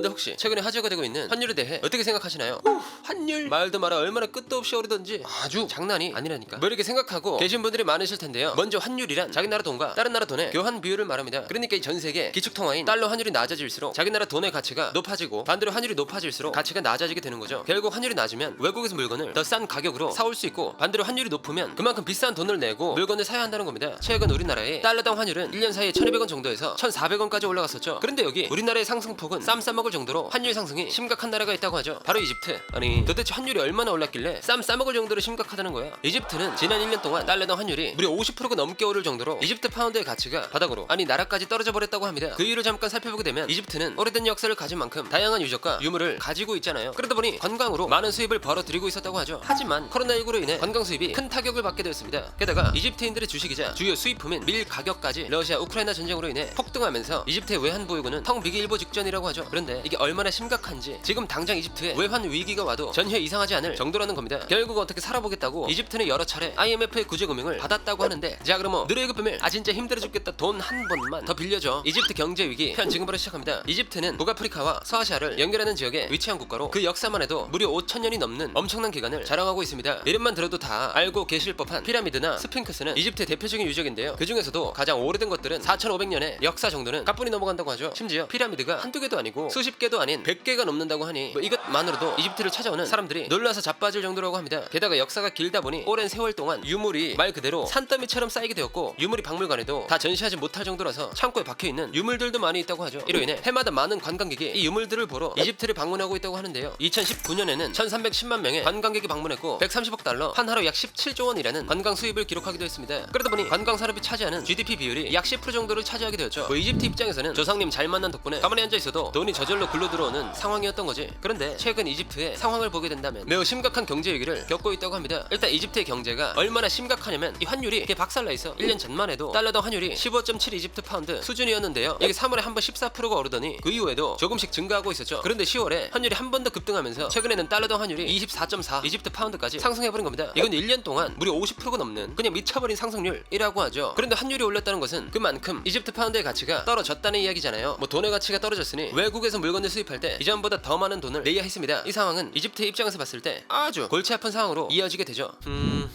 여러분들 혹시 최근에 화제가 되고 있는 환율에 대해 어떻게 생각하시나요? 환율 말도 마라 얼마나 끝도 없이 오르던지 아주 장난이 아니라니까. 뭐 이렇게 생각하고 계신 분들이 많으실 텐데요. 먼저 환율이란 자기 나라 돈과 다른 나라 돈의 교환 비율을 말합니다. 그러니까 이 전 세계 기축통화인 달러 환율이 낮아질수록 자기 나라 돈의 가치가 높아지고 반대로 환율이 높아질수록 가치가 낮아지게 되는 거죠. 결국 환율이 낮으면 외국에서 물건을 더 싼 가격으로 사올 수 있고 반대로 환율이 높으면 그만큼 비싼 돈을 내고 물건을 사야 한다는 겁니다. 최근 우리나라의 달러당 환율은 1년 사이에 1200원 정도에서 1400원까지 올라갔었죠. 그런데 여기 우리나라의 상승폭은 쌈 싸먹을 정도로 환율 상승이 심각한 나라가 있다고 하죠. 바로 이집트. 아니 도대체 환율이 얼마나 올랐길래 쌈 싸먹을 정도로 심각하다는 거야. 이집트는 지난 1년 동안 달러당 환율이 무려 50%가 넘게 오를 정도로 이집트 파운드의 가치가 바닥으로 아니 나라까지 떨어져 버렸다고 합니다. 그 이유를 잠깐 살펴보게 되면 이집트는 오래된 역사를 가진 만큼 다양한 유적과 유물을 가지고 있잖아요. 그러다 보니 관광으로 많은 수입을 벌어들이고 있었다고 하죠. 하지만 코로나19로 인해 관광 수입이 큰 타격을 받게 되었습니다. 게다가 이집트인들의 주식이자 주요 수입품인 밀 가격까지 러시아 우크라이나 전쟁으로 인해 폭등하면서 이집트의 외환 보유고는 텅 비기 일보 직전이라고 하죠. 그런데 이게 얼마나 심각한지 지금 당장 이집트에 외환 위기가 와도 전혀 이상하지 않을 정도라는 겁니다. 결국 어떻게 살아보겠다고 이집트는 여러 차례 IMF의 구제금융을 받았다고 하는데 자 그럼 뭐 누레이급 비밀 진짜 힘들어 죽겠다 돈 한 번만 더 빌려줘. 이집트 경제 위기 편 지금부터 시작합니다. 이집트는 북아프리카와 서아시아를 연결하는 지역에 위치한 국가로 그 역사만 해도 무려 5000년이 넘는 엄청난 기간을 자랑하고 있습니다. 이름만 들어도 다 알고 계실 법한 피라미드나 스핑크스는 이집트의 대표적인 유적인데요. 그 중에서도 가장 오래된 것들은 4500년의 역사 정도는 가뿐히 넘어간다고 하죠. 심지어 피라미드가 한두 개도 아니고 수십 개도 아닌 100개가 넘는다고 하니 뭐 이것만으로도 이집트를 찾아오는 사람들이 놀라서 자빠질 정도라고 합니다. 게다가 역사가 길다 보니 오랜 세월 동안 유물이 말 그대로 산더미처럼 쌓이게 되었고 유물이 박물관에도 다 전시하지 못할 정도라서 창고에 박혀있는 유물들도 많이 있다고 하죠. 이로 인해 해마다 많은 관광객이 이 유물들을 보러 이집트를 방문하고 있다고 하는데요. 2019년에는 1310만 명의 관광객이 방문했고 130억 달러 한화로 약 17조 원이라는 관광 수입을 기록하기도 했습니다. 그러다 보니 관광 산업이 차지하는 GDP 비율이 약 10% 정도를 차지하게 되었죠. 뭐 이집트 입장에서는 조상님 잘 만난 덕분에 가만히 앉아 있어도 돈이 저절로 굴러 들어오는 상황이었던 거지. 그런데 최근 이집트의 상황을 보게 된다면 매우 심각한 경제 위기를 겪고 있다고 합니다. 일단 이집트의 경제가 얼마나 심각하냐면 이 환율이 이렇게 박살나 있어. 1년 전만 해도 달러당 환율이 15.7 이집트 파운드 수준이었는데요. 이게 3월에 한 번 14%가 오르더니 그 이후에도 조금씩 증가하고 있었죠. 그런데 10월에 환율이 한 번 더 급등하면서 최근에는 달러당 환율이 24.4 이집트 파운드까지 상승해버린 겁니다. 이건 1년 동안 무려 50%가 넘는 그냥 미쳐버린 상승률이라고 하죠. 그런데 환율이 올랐다는 것은 그만큼 이집트 파운드의 가치가 떨어졌다는 이야기잖아요. 뭐 돈의 가치가 떨어졌으니 외국에서 물건을 수입할 때 이전보다 더 많은 돈을 내야 했습니다. 이 상황은 이집트의 입장에서 봤을 때 아주 골치 아픈 상황으로 이어지게 되죠.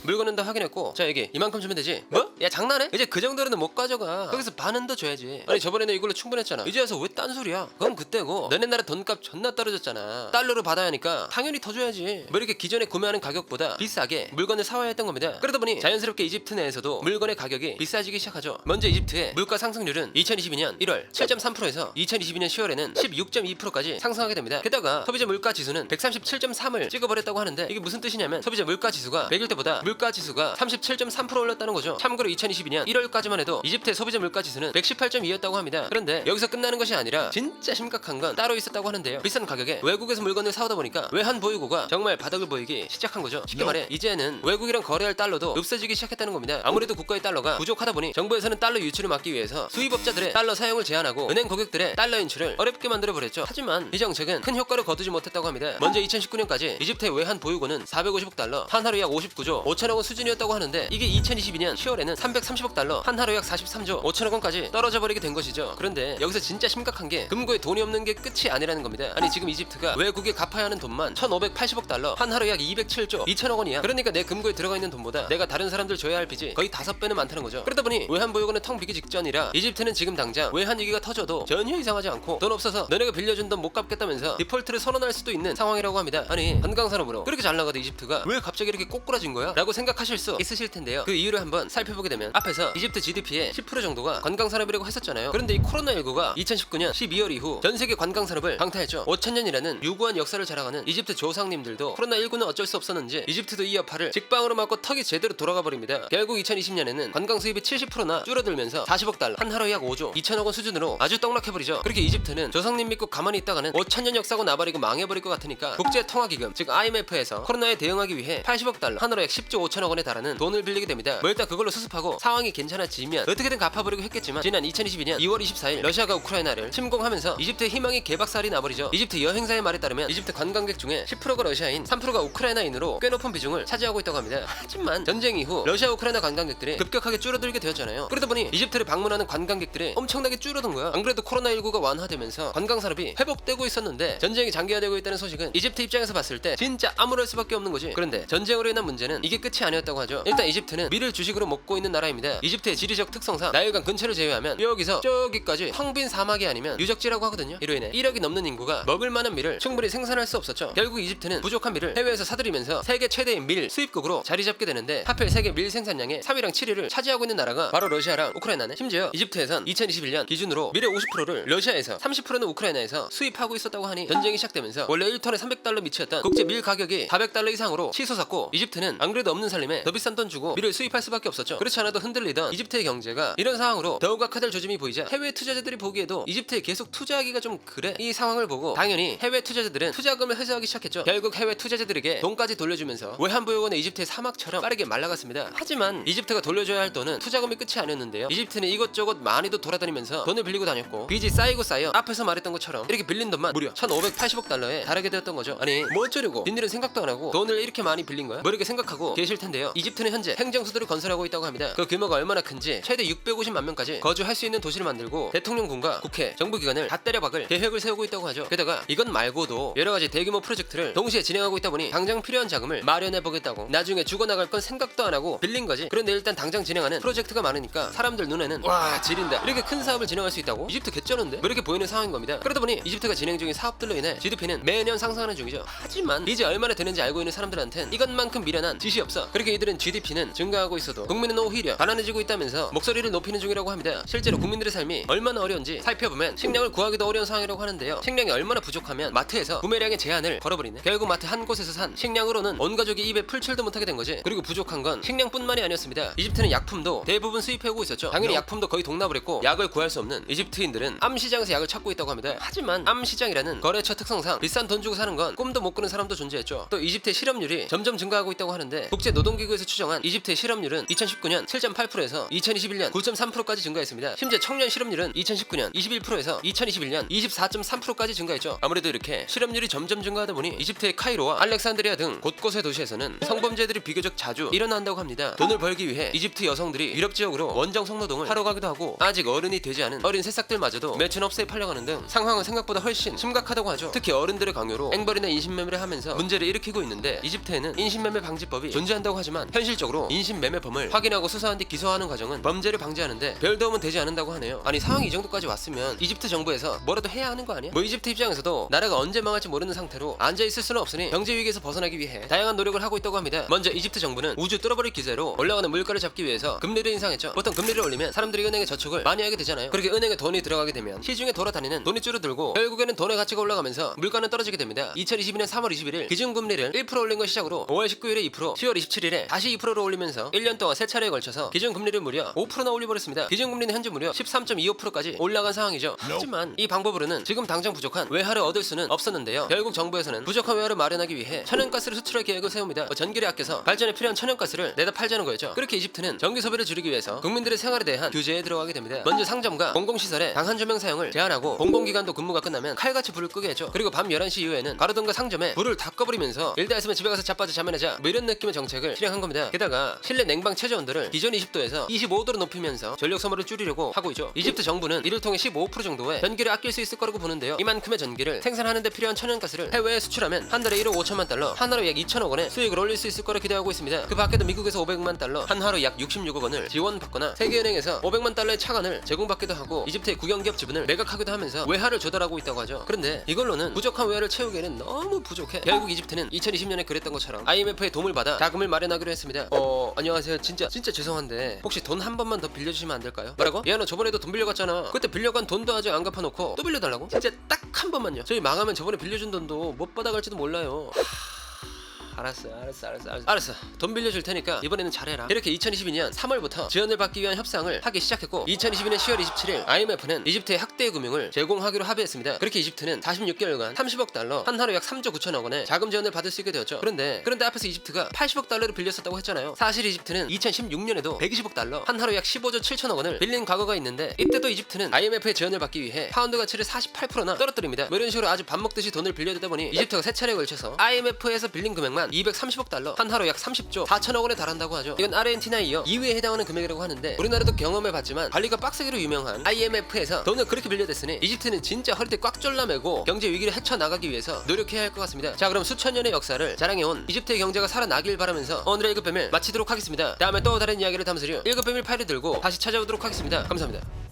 물건은 다 확인했고 자 여기 이만큼 주면 되지. 뭐? 야 장난해? 이제 그 정도로는 못 가져가. 거기서 반은 더 줘야지. 아니 저번에는 이걸로 충분했잖아. 이제 와서 왜 딴소리야? 그건 그때고 너네 나라 돈값 존나 떨어졌잖아. 달러로 받아야 하니까 당연히 더 줘야지. 뭐 이렇게 기존에 구매하는 가격보다 비싸게 물건을 사와야 했던 겁니다. 그러다 보니 자연스럽게 이집트 내에서도 물건의 가격이 비싸지기 시작하죠. 먼저 이집트의 물가 상승률은 2022년 1월 7.3%에서 2022년 10월에는 16.2%까지 상승하게 됩니다. 게다가 소비자 물가 지수는 137.3을 찍어버렸다고 하는데 이게 무슨 뜻이냐면 소비자 물가 지수가 100일 때보다 물가 지수가 37.3% 올랐다는 거죠. 참고로 2022년 1월까지만 해도 이집트의 소비자 물가 지수는 118.2였다고 합니다. 그런데 여기서 끝나는 것이 아니라 진짜 심각한 건 따로 있었다고 하는데요. 비싼 가격에 외국에서 물건을 사오다 보니까 외환 보유고가 정말 바닥을 보이기 시작한 거죠. 쉽게 말해 이제는 외국이랑 거래할 달러도 없어지기 시작했다는 겁니다. 아무래도 국가의 달러가 부족하다 보니 정부에서는 달러 유출을 막기 위해서 수입업자들의 달러 사용을 제한하고 은행 고객들의 달러 인출을 어렵게 만들어 버렸죠. 하지만 이 정책은 큰 효과를 거두지 못했다고 합니다. 먼저 2019년까지 이집트의 외환 보유고는 450억 달러 한화로 약 59조 5천억 원 수준이었다고 하는데 이게 2022년 10월에는 330억 달러 한화로 약 43조 5천억 원까지 떨어져 버리게 된 것이죠. 그런데 여기서 진짜 심각한 게 금고에 돈이 없는 게 끝이 아니라는 겁니다. 아니 지금 이집트가 외국에 갚아야 하는 돈만 1580억 달러 한화로 약 207조 2천억 원이야. 그러니까 내 금고에 들어가 있는 돈보다 내가 다른 사람들 줘야 할 빚이 거의 5배는 많다는 거죠. 그러다 보니 외환 보유고는 텅 비기 직전이라 이집트는 지금 당장 외환 위기가 터져도 전혀 이상하지 않고 돈 없어서 너네가 빌려준 돈 못 갚겠다면서 디폴트를 선언할 수도 있는 상황이라고 합니다. 아니 관광산업으로 그렇게 잘 나가던 이집트가 왜 갑자기 이렇게 꼬꾸라진 거야? 라고 생각하실 수 있으실 텐데요. 그 이유를 한번 살펴보게 되면 앞에서 이집트 GDP의 10% 정도가 관광산업이라고 했었잖아요. 그런데 이 코로나19가 2019년 12월 이후 전 세계 관광산업을 강타했죠. 5000년이라는 유구한 역사를 자랑하는 이집트 조상님들도 코로나19는 어쩔 수 없었는지 이집트도 이 여파를 직방으로 맞고 턱이 제대로 돌아가 버립니다. 결국 2020년에는 관광 수입이 70%나 줄어들면서 40억 달러 한화로 약 5조 2천억 원 수준으로 아주 떡락해버리죠. 그렇게 이집트는 조상님 믿고 가만히 있다가는 5000년 역사고 나발이고 망해버릴 것 같으니까 국제통화기금 즉 IMF에서 코로나에 대응하기 위해 80억 달러 한화로 약 10조 5천억 원에 달하는 돈을 빌리게 됩니다. 뭐 일단 그걸로 수습하고 상황이 괜찮아지면 어떻게든 갚아버리고 했겠지만 지난 2022년 2월 24일 러시아가 우크라이나를 침공하면서 이집트의 희망이 개박살이 나버리죠. 이집트 여행사의 말에 따르면 이집트 관광객 중에 10%가 러시아인 3%가 우크라이나인으로 꽤 높은 비중을 차지하고 있다고 합니다. 하지만 전쟁 이후 러시아 우크라이나 관광객들이 급격하게 줄어들게 되었잖아요. 그러다 보니 이집트를 방문하는 관광객들이 엄청나게 줄어든 거야. 안 그래도 코로나19가 완화되면서 관광산업이 산업이 회복되고 있었는데 전쟁이 장기화되고 있다는 소식은 이집트 입장에서 봤을 때 진짜 암울할 수밖에 없는 거지. 그런데 전쟁으로 인한 문제는 이게 끝이 아니었다고 하죠. 일단 이집트는 밀을 주식으로 먹고 있는 나라입니다. 이집트의 지리적 특성상 나일강 근처를 제외하면 여기서 저기까지 텅 빈 사막이 아니면 유적지라고 하거든요. 이로 인해 1억이 넘는 인구가 먹을 만한 밀을 충분히 생산할 수 없었죠. 결국 이집트는 부족한 밀을 해외에서 사들이면서 세계 최대의 밀 수입국으로 자리 잡게 되는데 하필 세계 밀 생산량의 3위랑 7위를 차지하고 있는 나라가 바로 러시아랑 우크라이나네. 심지어 이집트에선 2021년 기준으로 밀의 50%를 러시아에서 30%는 우크라이나에서 수입하고 있었다고 하니 전쟁이 시작되면서 원래 1톤에 300달러 미치였던 국제 밀 가격이 400달러 이상으로 치솟았고 이집트는 안 그래도 없는 살림에 더 비싼 돈 주고 밀을 수입할 수밖에 없었죠. 그렇지 않아도 흔들리던 이집트의 경제가 이런 상황으로 더욱 악화될 조짐이 보이자 해외 투자자들이 보기에도 이집트에 계속 투자하기가 좀 그래. 이 상황을 보고 당연히 해외 투자자들은 투자금을 회수하기 시작했죠. 결국 해외 투자자들에게 돈까지 돌려주면서 외환부요원의 이집트의 사막처럼 빠르게 말라갔습니다. 하지만 이집트가 돌려줘야 할 돈은 투자금이 끝이 아니었는데요. 이집트는 이것저것 많이도 돌아다니면서 돈을 빌리고 다녔고 빚이 쌓이고 쌓여 앞에서 말했던 것처럼 이렇게 빌린 돈만 무려 1580억 달러에 달하게 되었던 거죠. 아니 뭐 어쩌려고 뒷일은 생각도 안 하고 돈을 이렇게 많이 빌린 거야? 뭐 이렇게 생각하고 계실 텐데요. 이집트는 현재 행정수도를 건설하고 있다고 합니다. 그 규모가 얼마나 큰지 최대 650만 명까지 거주할 수 있는 도시를 만들고 대통령궁과 국회, 정부기관을 다 때려박을 계획을 세우고 있다고 하죠. 게다가 이건 말고도 여러가지 대규모 프로젝트를 동시에 진행하고 있다 보니 당장 필요한 자금을 마련해보겠다고 나중에 죽어나갈 건 생각도 안 하고 빌린 거지. 그런데 일단 당장 진행하는 프로젝트가 많으니까 사람들 눈에는 와 지린다. 이렇게 큰 사업을 진행할 수 있다고? 이집트 개쩌는데? 뭐 이렇게 보이는 상황인 겁니다. 그러다 보니 이집트가 진행 중인 사업들로 인해 GDP는 매년 상승하는 중이죠. 하지만 빚이 얼마나 되는지 알고 있는 사람들한텐 이것만큼 미련한 짓이 없어. 그렇게 이들은 GDP는 증가하고 있어도 국민은 오히려 가난해지고 있다면서 목소리를 높이는 중이라고 합니다. 실제로 국민들의 삶이 얼마나 어려운지 살펴보면 식량을 구하기도 어려운 상황이라고 하는데요. 식량이 얼마나 부족하면 마트에서 구매량의 제한을 걸어버리네. 결국 마트 한 곳에서 산 식량으로는 온 가족이 입에 풀칠도 못하게 된 거지. 그리고 부족한 건 식량뿐만이 아니었습니다. 이집트는 약품도 대부분 수입해오고 있었죠. 당연히 약품도 거의 동납을 했고 약을 구할 수 없는 이집트인들은 암시장에서 약을 찾고 있다고 합니다. 하지만 암시장이라는 거래처 특성상 비싼 돈 주고 사는 건 꿈도 못 꾸는 사람도 존재했죠. 또 이집트의 실업률이 점점 증가하고 있다고 하는데 국제노동기구에서 추정한 이집트의 실업률은 2019년 7.8%에서 2021년 9.3%까지 증가했습니다. 심지어 청년 실업률은 2019년 21%에서 2021년 24.3%까지 증가했죠. 아무래도 이렇게 실업률이 점점 증가하다 보니 이집트의 카이로와 알렉산드리아 등 곳곳의 도시에서는 성범죄들이 비교적 자주 일어난다고 합니다. 돈을 벌기 위해 이집트 여성들이 유럽 지역으로 원정 성노동을 하러 가기도 하고 아직 어른이 되지 않은 어린 새싹들마저도 매춘업체에 팔려가는 등 상황은 생각보다 훨씬 심각하다고 하죠. 특히 어른들의 강요로 앵벌이나 인신매매를 하면서 문제를 일으키고 있는데 이집트에는 인신매매 방지법이 존재한다고 하지만 현실적으로 인신매매범을 확인하고 수사한 뒤 기소하는 과정은 범죄를 방지하는데 별 도움은 되지 않는다고 하네요. 아니 상황이 이 정도까지 왔으면 이집트 정부에서 뭐라도 해야 하는 거 아니야? 뭐 이집트 입장에서도 나라가 언제 망할지 모르는 상태로 앉아있을 수는 없으니 경제 위기에서 벗어나기 위해 다양한 노력을 하고 있다고 합니다. 먼저 이집트 정부는 우주 뚫어버릴 기세로 올라가는 물가를 잡기 위해서 금리를 인상했죠. 보통 금리를 올리면 사람들이 은행에 저축을 많이 하게 되잖아요. 그렇게 은행에 돈이 들어가게 되면 시중에 돌아다니는 돈이 줄어들고 결국에는 돈의 가치가 올라가면서 물가는 떨어지게 됩니다. 2022년 3월 21일 기준금리를 1% 올린 걸 시작으로 5월 19일에 2%, 10월 27일에 다시 2%로 올리면서 1년 동안 세 차례에 걸쳐서 기준금리를 무려 5%나 올려버렸습니다. 기준금리는 현재 무려 13.25%까지 올라간 상황이죠. 하지만 이 방법으로는 지금 당장 부족한 외화를 얻을 수는 없었는데요. 결국 정부에서는 부족한 외화를 마련하기 위해 천연가스를 수출할 계획을 세웁니다. 전기를 아껴서 발전에 필요한 천연가스를 내다 팔자는 거였죠. 그렇게 이집트는 전기 소비를 줄이기 위해서 국민들의 생활에 대한 규제에 들어가게 됩니다. 먼저 상점과 공공시설에 당한 조명 사용을 제한하고 공공기관도 근무가 끝나면 칼같이 불을 끄게 했죠. 그리고 밤 11시 이후에는 가로등과 상점에 불을 다 꺼버리면서 일다 했으면 집에 가서 자빠져 잠이나 자 뭐 이런 느낌의 정책을 실행한 겁니다. 게다가 실내 냉방 최저 온도를 기존 20도에서 25도로 높이면서 전력 소모를 줄이려고 하고 있죠. 이집트 정부는 이를 통해 15% 정도의 전기를 아낄 수 있을 거라고 보는데요. 이만큼의 전기를 생산하는 데 필요한 천연가스를 해외에 수출하면 한 달에 1억 5천만 달러, 한 하루 약 2천억 원의 수익을 올릴 수 있을 거라 기대하고 있습니다. 그 밖에도 미국에서 500만 달러, 한 하루 약 66억 원을 지원받거나 세계은행에서 500만 달러의 차관을 제공받기도 하고 이집트의 국영기업 지분을 매각하기도 하면서 외화를 조달하고 있다고 하죠. 그런데 이걸로는 부족한 외화를 채우기에는 너무 부족해. 결국 이집트는 2020년에 그랬던 것처럼 IMF의 도움을 받아 자금을 마련하기로 했습니다. 안녕하세요. 진짜 죄송한데 혹시 돈 한 번만 더 빌려주시면 안 될까요? 뭐라고? 야 너 저번에도 돈 빌려갔잖아. 그때 빌려간 돈도 아직 안 갚아놓고 또 빌려달라고? 진짜 딱 한 번만요. 저희 망하면 저번에 빌려준 돈도 못 받아갈지도 몰라요. 알았어. 돈 빌려줄 테니까 이번에는 잘해라. 이렇게 2022년 3월부터 지원을 받기 위한 협상을 하기 시작했고 2022년 10월 27일 IMF는 이집트의 학대 금융을 제공하기로 합의했습니다. 그렇게 이집트는 46개월간 30억 달러, 한 하루 약 3조 9천억 원의 자금 지원을 받을 수 있게 되었죠. 그런데 앞에서 이집트가 80억 달러를 빌렸었다고 했잖아요. 사실 이집트는 2016년에도 120억 달러, 한 하루 약 15조 7천억 원을 빌린 과거가 있는데 이때도 이집트는 IMF의 지원을 받기 위해 파운드 가치를 48%나 떨어뜨립니다. 뭐 이런 식으로 아주 밥 먹듯이 돈을 빌려대다 보니 이집트가 세 차례에 걸쳐서 IMF에서 빌린 금액만 동안 230억 달러, 한화로 약 30조 4천억 원에 달한다고 하죠. 이건 아르헨티나에 이어 2위에 해당하는 금액이라고 하는데 우리나라도 경험해봤지만 관리가 빡세기로 유명한 IMF에서 돈을 그렇게 빌려댔으니 이집트는 진짜 허리띠 꽉 졸라매고 경제 위기를 헤쳐나가기 위해서 노력해야 할 것 같습니다. 자, 그럼 수천 년의 역사를 자랑해온 이집트의 경제가 살아나길 바라면서 오늘의 1급 배밀 마치도록 하겠습니다. 다음에 또 다른 이야기를 담으려 1급 배밀 파일을 들고 다시 찾아오도록 하겠습니다. 감사합니다.